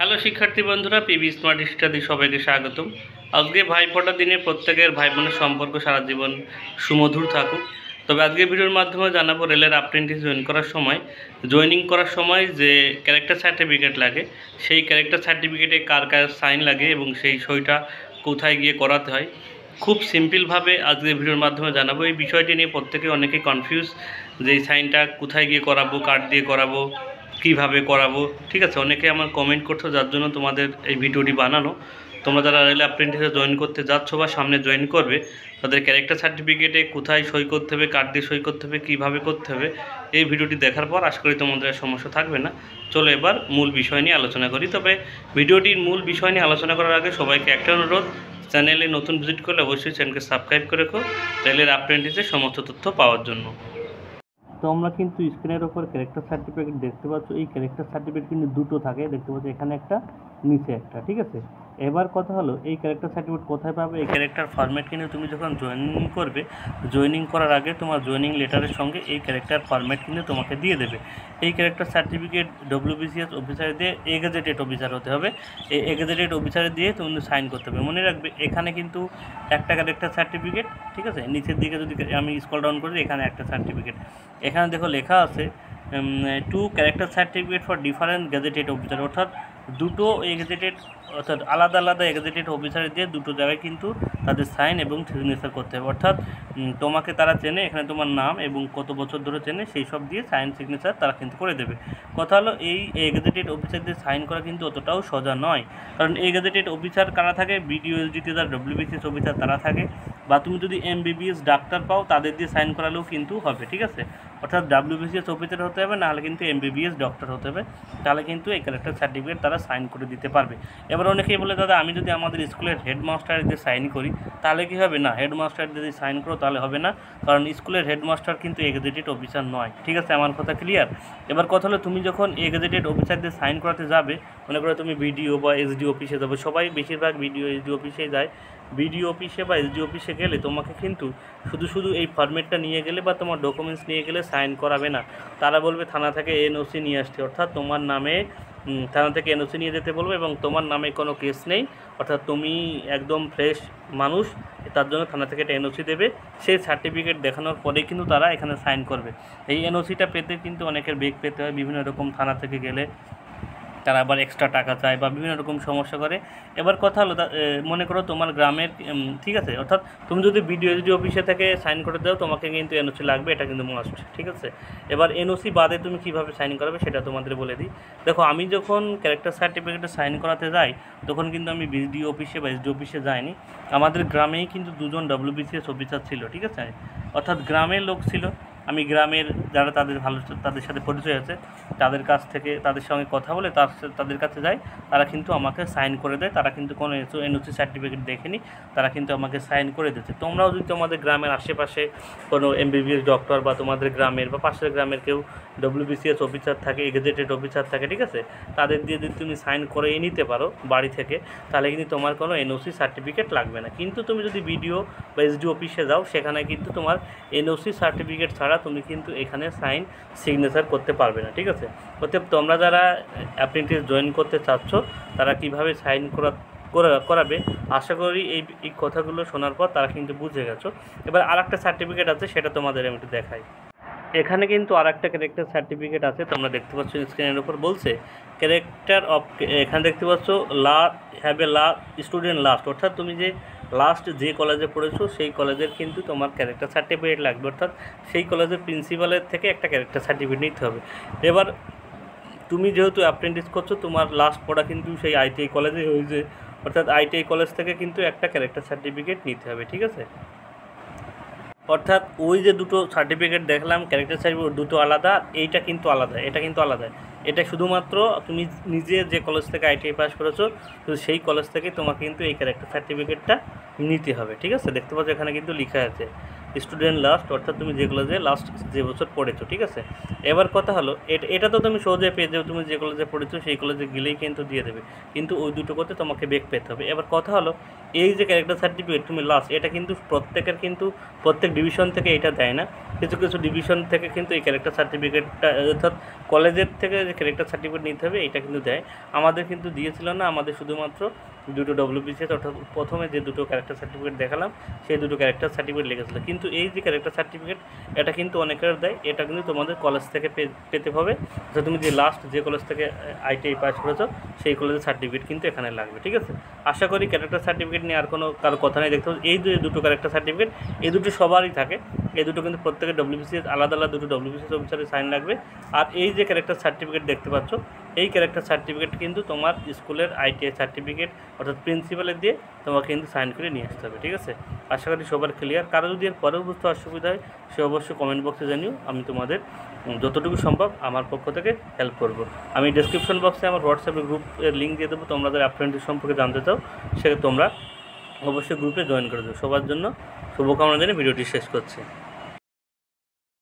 Hello শিক্ষার্থী বন্ধুরা, PB smart study সবাইকে স্বাগতম। আজকে ভাইফোঁটার দিনে প্রত্যেকের ভাই বোনের সম্পর্ক সারা জীবন সুমধুর থাকুক। তবে আজকে ভিডিওর মাধ্যমে জানাবো রেলের অ্যাপ্রেন্টিস জয়েনিং করার সময় যে ক্যারেক্টার সার্টিফিকেট লাগে, সেই ক্যারেক্টার সার্টিফিকেটে কার কার সাইন লাগে এবং সেই সইটা কোথায় গিয়ে করাতে হয়। খুব সিম্পলভাবে আজকে ভিডিওর মাধ্যমে জানাবো। এই বিষয়টি নিয়ে অনেকেই কনফিউজ যে এই সাইনটা কোথায় গিয়ে করাবো, কার্ড দিয়ে করাবো, কিভাবে করাবো। ঠিক আছে, অনেকে আমার কমেন্ট করছো, যার জন্য তোমাদের এই ভিডিওটি বানানো। তোমরা যারা রেল অ্যাপ্রেন্টিসে জয়েন করতে যাচ্ছ বা সামনে জয়েন করবে, তাদের ক্যারেক্টার সার্টিফিকেটে কোথায় সই করতে হবে, কার্ড দিয়ে সই করতে হবে, কীভাবে করতে হবে, এই ভিডিওটি দেখার পর আশা করি তোমাদের সমস্যা থাকবে না। চলো এবার মূল বিষয় নিয়ে আলোচনা করি। তবে ভিডিওটির মূল বিষয় নিয়ে আলোচনা করার আগে সবাইকে একটা অনুরোধ, চ্যানেলে নতুন ভিজিট করলে অবশ্যই চ্যানেলকে সাবস্ক্রাইব করে রেখো রেলের অ্যাপ্রেন্টিসের সমস্ত তথ্য পাওয়ার জন্য। তো আমরা কিন্তু স্ক্রিনের ওপর ক্যারেক্টার সার্টিফিকেট দেখতে পাচ্ছ। এই ক্যারেক্টার সার্টিফিকেট কিন্তু দুটো থাকে, দেখতে পাচ্ছ এখানে একটা, নিচে একটা। ঠিক আছে, এবার কথা হলো এই ক্যারেক্টার সার্টিফিকেট কোথায় পাবে। এই ক্যারেক্টার ফরম্যাট কিন্তু তুমি যখন জয়েনিং করবে, জয়েনিং করার আগে তোমার জয়েনিং লেটারের সঙ্গে এই ক্যারেক্টার ফরম্যাট কিন্তু তোমাকে দিয়ে দেবে। এই ক্যারেক্টার সার্টিফিকেট ডব্লিউবিসিএস অফিসার দিয়ে এগেজেটেড অফিসার হতে হবে। এই এগেজেটেড অফিসারে দিয়ে তুমি সাইন করতে হবে। মনে রাখবে এখানে কিন্তু একটা ক্যারেক্টার সার্টিফিকেট, ঠিক আছে। নিচের দিকে যদি আমি স্ক্রল ডাউন করি, এখানে একটা সার্টিফিকেট, এখানে দেখো লেখা আছে two character certificate for different gazetted officer, অর্থাৎ দুটো এগেজেটেড, অর্থাৎ আলাদা আলাদা এগেজেটেড অফিসার দিয়ে দুটো জায়গায় কিন্তু তাদের সাইন এবং সিগনেচার করতে হবে। অর্থাৎ তোমাকে তারা চেনে, এখানে তোমার নাম এবং কত বছর ধরে চেনে সেই সব দিয়ে সাইন সিগনেচার তারা কিন্তু করে দেবে। কথা হলো এই এগেজেটেড অফিসারদের সাইন করা কিন্তু অতটাও সোজা নয়, কারণ এগেজেটেড অফিসার কারা থাকে, বিডিওএসডিতে যারা ডব্লিউবিসিএস অফিসার তারা থাকে, বা তুমি যদি এমবিবিএস ডাক্তার পাও তাদের দিয়ে সাইন করালেও কিন্তু হবে। ঠিক আছে, অর্থাৎ ডাব্লিউবিসিএস অফিসার হতে হবে, নাহলে কিন্তু এমবিবিএস ডক্টর হতে হবে, তাহলে কিন্তু এই ক্যারেক্টার সার্টিফিকেট তারা সাইন করে দিতে পারবে। এবার অনেকেই বলে, দাদা আমি যদি আমাদের স্কুলের হেডমাস্টার দিয়ে সাইন করি তাহলে কি হবে? না, হেডমাস্টার যদি সাইন করো তাহলে হবে না, কারণ স্কুলের হেডমাস্টার কিন্তু এগেজেটেড অফিসার নয়। ঠিক আছে, আমার কথা ক্লিয়ার? এবার কথা হলো তুমি যখন এগেজেটেড অফিসার দিয়ে সাইন করাতে যাবে, মনে করো তুমি বিডিও বা এসডি অফিসে যাবে, সবাই বেশিরভাগ বিডিও এসডি অফিসে যায়। বিডিও অফিসে বা এসডি অফিসে গেলে তোমাকে কিন্তু শুধু এই ফরম্যাটটা নিয়ে গেলে বা তোমার ডকুমেন্টস নিয়ে গেলে সাইন করাবে না। তারা বলবে থানা থেকে এনওসি নিয়ে আসতে, অর্থাৎ তোমার নামে থানা থেকে এনওসি নিয়ে যেতে বলবে এবং তোমার নামে কোনো কেস নেই, অর্থাৎ তুমি একদম ফ্রেশ মানুষ, তার জন্য থানা থেকে একটা এনওসি দেবে। সেই সার্টিফিকেট দেখানোর পরেই কিন্তু তারা এখানে সাইন করবে। এই এনওসিটা পেতে কিন্তু অনেকের বেগ পেতে হয়, বিভিন্ন রকম থানা থেকে গেলে তারা আবার এক্সট্রা টাকা চায় বা বিভিন্ন রকম সমস্যা করে। এবার কথা হলো মনে করো তোমার গ্রামের, ঠিক আছে, অর্থাৎ তুমি যদি বিডিওএসডি অফিসে থেকে সাইন করে দাও তোমাকে কিন্তু এনওসি লাগবে, এটা কিন্তু মাস্ট। ঠিক আছে, এবার এনওসি বাদে তুমি কীভাবে সাইন করাবে সেটা তোমাদের বলে দিই। দেখো আমি যখন ক্যারেক্টার সার্টিফিকেটে সাইন করাতে যাই তখন কিন্তু আমি বিডিও অফিসে বা এসডি অফিসে যাইনি। আমাদের গ্রামেই কিন্তু দুজন ডব্লিউবিসিএস অফিসার ছিল। ঠিক আছে, অর্থাৎ গ্রামের লোক ছিল। আমি গ্রামের যারা তাদের সাথে পরিচয় আছে তাদের সঙ্গে কথা বলে তাদের কাছে যাই, তারা কিন্তু আমাকে সাইন করে দেয়। তারা কিন্তু কোনো এনওসি সার্টিফিকেট দেখেনি, তারা কিন্তু আমাকে সাইন করে দিচ্ছে। তোমরাও যদি তোমাদের গ্রামের আশেপাশে কোনো এমবিবিএস ডক্টর বা তোমাদের গ্রামের বা পাশের গ্রামের কেউ ডব্লিউবিসিএস অফিসার থাকে, এগেজেটেড অফিসার থাকে, ঠিক আছে, তাদের দিয়ে যদি তুমি সাইন করে নিতে পারো বাড়ি থেকে, তাহলে কিন্তু তোমার কোনো এনওসি সার্টিফিকেট লাগবে না। কিন্তু তুমি যদি বিডিও বা এসডি অফিসে যাও, সেখানে কিন্তু তোমার এনওসি সার্টিফিকেট ছাড়া তুমি কিন্তু এখানে সাইন সিগনেচার করতে পারবে না। ঠিক আছে, অতএব তোমরা যারা অ্যাপ্রেন্টিস জয়েন করতে চাচ্ছ তারা কিভাবে সাইন করাবে, আশা করি এই কথাগুলো শোনার পর তারা কিন্তু বুঝে গেছো। এবার আর একটা সার্টিফিকেট আছে, সেটা তোমাদের আমি একটু দেখাই। এখানে কিন্তু আর একটা ক্যারেক্টার সার্টিফিকেট আছে, তোমরা দেখতে পাচ্ছ স্ক্রিনের উপর বলছে ক্যারেক্টার অফ, এখানে দেখতে পাচ্ছ স্টুডেন্ট লাস্ট, অর্থাৎ তুমি যে লাস্ট যে কলেজে পড়েছো সেই কলেজের কিন্তু তোমার ক্যারেক্টার সার্টিফিকেট লাগবে, অর্থাৎ সেই কলেজের প্রিন্সিপালের থেকে একটা ক্যারেক্টার সার্টিফিকেট নিতে হবে। এবার তুমি যেহেতু অ্যাপ্রেন্টিস করছো, তোমার লাস্ট পড়া কিন্তু সেই আইটিআই কলেজে হয়েছে, অর্থাৎ আইটিআই কলেজ থেকে কিন্তু একটা ক্যারেক্টার সার্টিফিকেট নিতে হবে। ঠিক আছে, অর্থাৎ ওই যে দুটো সার্টিফিকেট দেখলাম ক্যারেক্টার সার্টিফিকেট দুটো আলাদা, এইটা কিন্তু আলাদা, এটা কিন্তু আলাদা। এটা শুধুমাত্র তুমি নিজে যে কলেজ থেকে আইটিআই পাস করেছো তো সেই কলেজ থেকে তোমাকে কিন্তু এই ক্যারেক্টার সার্টিফিকেটটা নিতে হবে। ঠিক আছে, দেখতে পাচ্ছ এখানে কিন্তু লেখা আছে স্টুডেন্ট লাস্ট, অর্থাৎ তুমি যে কলেজে লাস্ট যে বছর পড়েছো, ঠিক আছে। এবার কথা হলো এটা তো তুমি সহজে পেয়ে যাবে, তুমি যে কলেজে পড়েছো সেই কলেজে গেলেই কিন্তু দিয়ে দেবে, কিন্তু ওই দুটো করতে তোমাকে বেগ পেতে হবে। এবার কথা হলো এই যে ক্যারেক্টার সার্টিফিকেট তুমি লাস্ট, এটা কিন্তু প্রত্যেক ডিভিশন থেকে এটা দেয় না, কিছু কিছু ডিভিশন থেকে কিন্তু এই ক্যারেক্টার সার্টিফিকেটটা, অর্থাৎ কলেজের থেকে যে ক্যারেক্টার সার্টিফিকেট নিতে হবে এটা কিন্তু দেয়। আমাদের কিন্তু দিয়েছিল না, আমাদের শুধুমাত্র দুটো WBCS, অর্থাৎ প্রথমে যে দুটো ক্যারেক্টার সার্টিফিকেট দেখালাম সেই দুটো ক্যারেক্টার সার্টিফিকেট লেগেছিল। কিন্তু এই যে ক্যারেক্টার সার্টিফিকেট এটা কিন্তু অনেকের দেয়, এটা কিন্তু তোমাদের কলেজ থেকে পেতে হবে। তো তুমি যে লাস্ট যে কলেজ থেকে ITI পাস করেছো সেই কলেজের সার্টিফিকেট কিন্তু এখানে লাগবে, ঠিক আছে। আশা করি ক্যারেক্টার সার্টিফিকেট নিয়ে আর কারো কথা নেই। দেখতে হবে এই দুটো ক্যারেক্টার সার্টিফিকেট, এই দুটো সবারই থাকে, এই দুটো কিন্তু প্রত্যেকের WBCS আলাদা দুটো WBCS অফিসারের সাইন লাগবে। আর এই যে ক্যারেক্টার সার্টিফিকেট দেখতে পাচ্ছ, এই ক্যারেক্টার সার্টিফিকেট কিন্তু তোমার স্কুলের ITI সার্টিফিকেট অর্থাৎ প্রিন্সিপালের দিয়ে তোমাকে কিন্তু সাইন করে নিয়ে আসতে হবে, ঠিক আছে। আশা করি সবার ক্লিয়ার। কারো যদি এর পরেও বুঝতে অসুবিধা হয় সে অবশ্যই কমেন্ট বক্সে জানিও, আমি তোমাদের যতটুকু সম্ভব আমার পক্ষ থেকে হেল্প করব। আমি ডেসক্রিপশন বক্সে আমার হোয়াটসঅ্যাপের গ্রুপের লিঙ্ক দিয়ে দেবো, তোমরা যারা অ্যাপ্রেন্টিস সম্পর্কে জানতে চাও সে তোমরা অবশ্যই গ্রুপে জয়েন করে দেবো। সবার জন্য শুভকামনা জানিয়ে ভিডিওটি শেষ করছি।